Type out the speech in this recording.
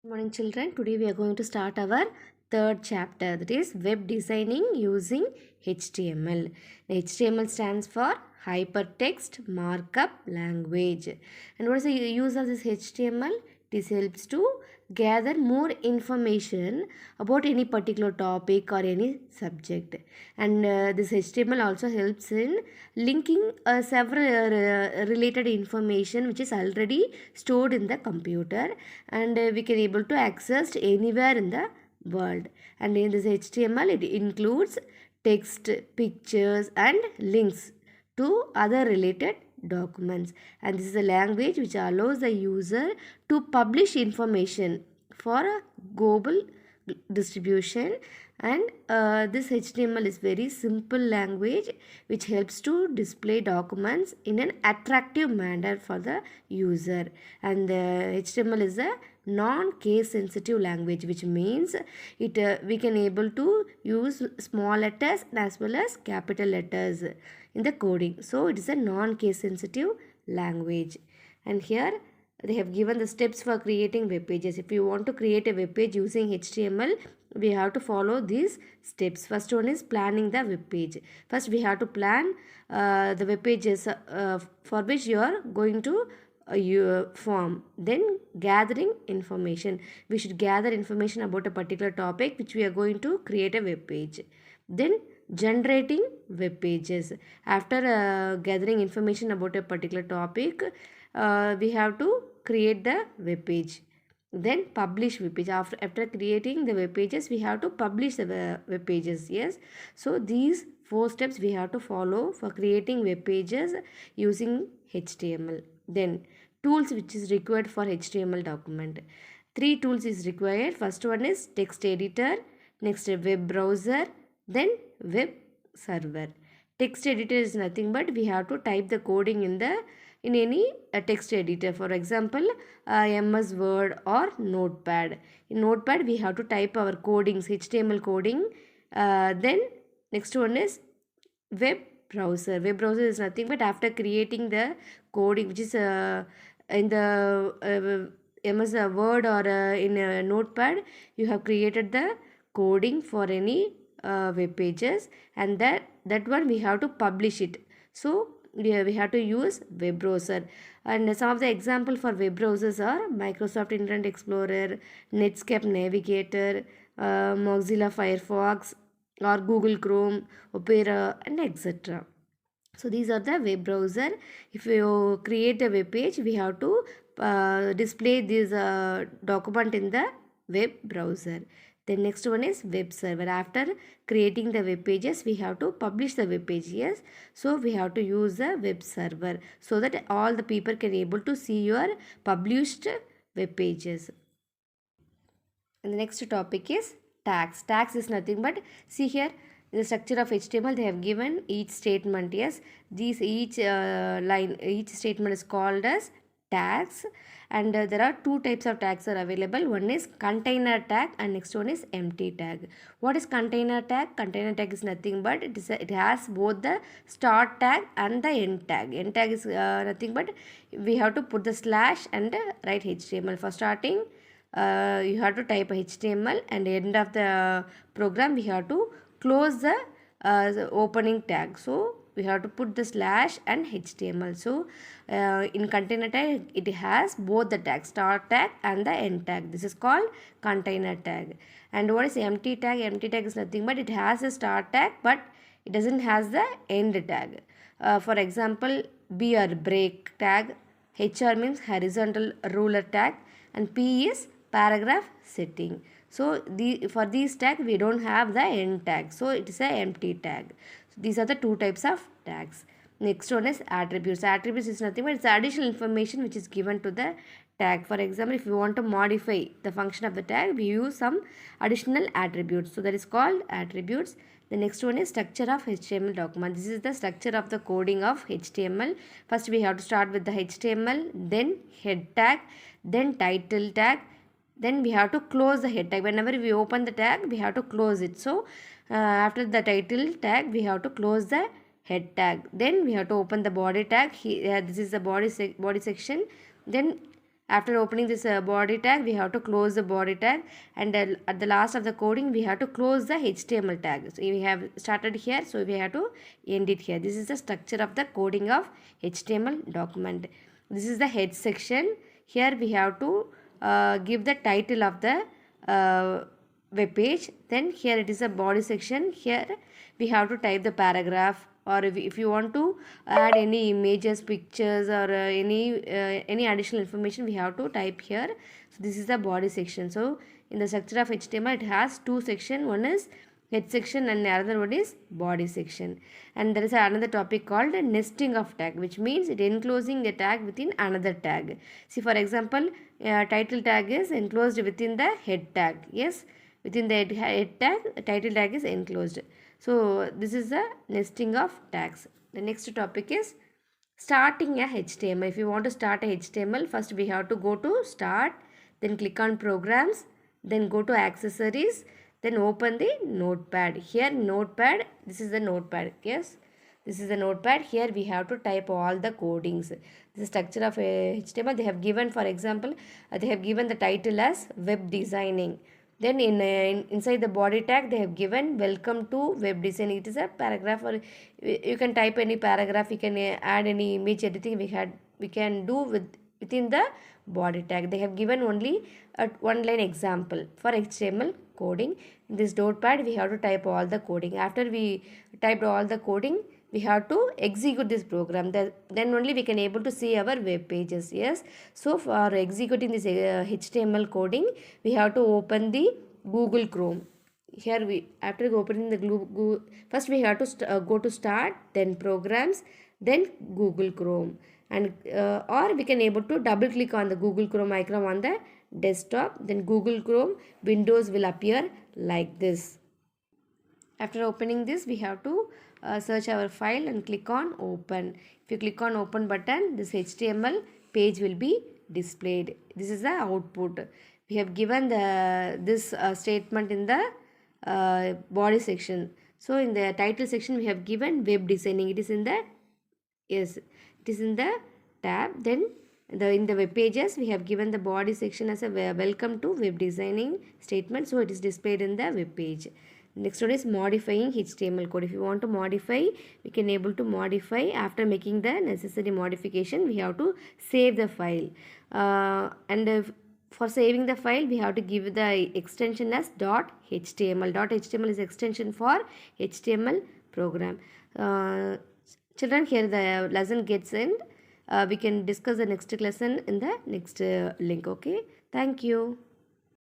Good morning, children. Today we are going to start our third chapter, that is web designing using HTML. HTML stands for Hypertext Markup Language. And what is the use of this HTML? This helps to gather more information about any particular topic or any subject. And this HTML also helps in linking several related information which is already stored in the computer, and we can able to access anywhere in the world. And in this HTML it includes text, pictures and links to other related documents, and this is a language which allows the user to publish information for a global distribution. And this HTML is very simple language which helps to display documents in an attractive manner for the user. And the HTML is a non-case sensitive language, which means it we can able to use small letters as well as capital letters in the coding. So it is a non-case sensitive language. And here they have given the steps for creating web pages. If you want to create a web page using HTML, we have to follow these steps. First one is planning the web page. First we have to plan the web pages for which you are going to your form. Then gathering information. We should gather information about a particular topic which we are going to create a web page. Then generating web pages. After gathering information about a particular topic, we have to create the web page. Then publish web page. After creating the web pages, we have to publish the web pages. Yes, so these four steps we have to follow for creating web pages using HTML. Then tools which is required for HTML document. Three tools is required. First one is text editor, next web browser, then web server. Text editor is nothing but we have to type the coding in any text editor. For example, MS Word or Notepad. In Notepad we have to type our codings, HTML coding. Then next one is web browser. Web browser is nothing but after creating the coding which is in the MS Word or in a Notepad, you have created the coding for any web pages, and that one we have to publish it. So we have to use web browser. And some of the example for web browsers are Microsoft Internet Explorer, Netscape Navigator, Mozilla Firefox, or Google Chrome, Opera, and etc. So these are the web browser. If you create a web page, we have to display this document in the web browser. The next one is web server. After creating the web pages, we have to publish the web page. Yes, so we have to use the web server so that all the people can able to see your published web pages. And the next topic is tags. Tags is nothing but, see here, in the structure of HTML they have given each statement. Yes, these each line, each statement is called as tags. And there are two types of tags are available. One is container tag and next one is empty tag. What is container tag? Container tag is nothing but it has both the start tag and the end tag. End tag is nothing but we have to put the slash and write HTML. For starting, you have to type HTML, and end of the program we have to close the opening tag. So we have to put the slash and HTML. So in container tag it has both the tags, start tag and the end tag. This is called container tag. And what is empty tag? Empty tag is nothing but it has a start tag but it doesn't has the end tag. For example, B or break tag, HR means horizontal ruler tag, and P is paragraph setting. So for these tag we don't have the end tag, so it is a empty tag. So these are the two types of tags. Next one is attributes. Attributes is nothing but it's additional information which is given to the tag. For example, if you want to modify the function of the tag, we use some additional attributes. So that is called attributes. The next one is structure of HTML document. This is the structure of the coding of HTML. First we have to start with the HTML, then head tag, then title tag, then we have to close the head tag. Whenever we open the tag, we have to close it. So after the title tag, we have to close the head tag. Then we have to open the body tag. This is the body section. Then After opening this body tag, we have to close the body tag, and at the last of the coding we have to close the HTML tag. So we have started here, so we have to end it here. This is the structure of the coding of HTML document. This is the head section. Here we have to give the title of the web page. Then here it is a body section. Here we have to type the paragraph, or if you want to add any images, pictures, or any additional information, we have to type here. So this is the body section. So in the structure of HTML, it has two sections. One is head section and another one is body section. And there is another topic called nesting of tag, which means it enclosing a tag within another tag. See, for example, title tag is enclosed within the head tag. Yes, within the head tag, title tag is enclosed. So this is the nesting of tags. The next topic is starting a HTML. If you want to start a HTML, first we have to go to start, then click on programs, then go to accessories, then open the notepad. Here notepad, this is the notepad. Yes, this is the notepad. Here we have to type all the codings. The structure of HTML they have given, for example, they have given the title as web designing. Then inside the body tag they have given welcome to web design. It is a paragraph, or you can type any paragraph, you can add any image, anything we can do within the body tag. They have given only a one line example for HTML coding. In this notepad we have to type all the coding. After we typed all the coding, we have to execute this program. Then only we can able to see our web pages. Yes, so for executing this HTML coding, we have to open the Google Chrome. Here we, after opening the Google, first we have to go to start, then programs, then Google Chrome, and or we can able to double click on the Google Chrome icon on the desktop. Then Google Chrome windows will appear like this. After opening this, we have to search our file and click on open. If you click on open button, this HTML page will be displayed. This is the output. We have given this statement in the body section. So in the title section we have given web designing. It is in the, yes, it is in the tab. Then in the web pages we have given the body section as a welcome to web designing statement. So it is displayed in the web page. Next one is modifying HTML code. If you want to modify, we can able to modify. After making the necessary modification, we have to save the file. For saving the file, we have to give the extension as .html. .html is extension for HTML program. Children, here the lesson gets end. We can discuss the next lesson in the next link. Okay. Thank you.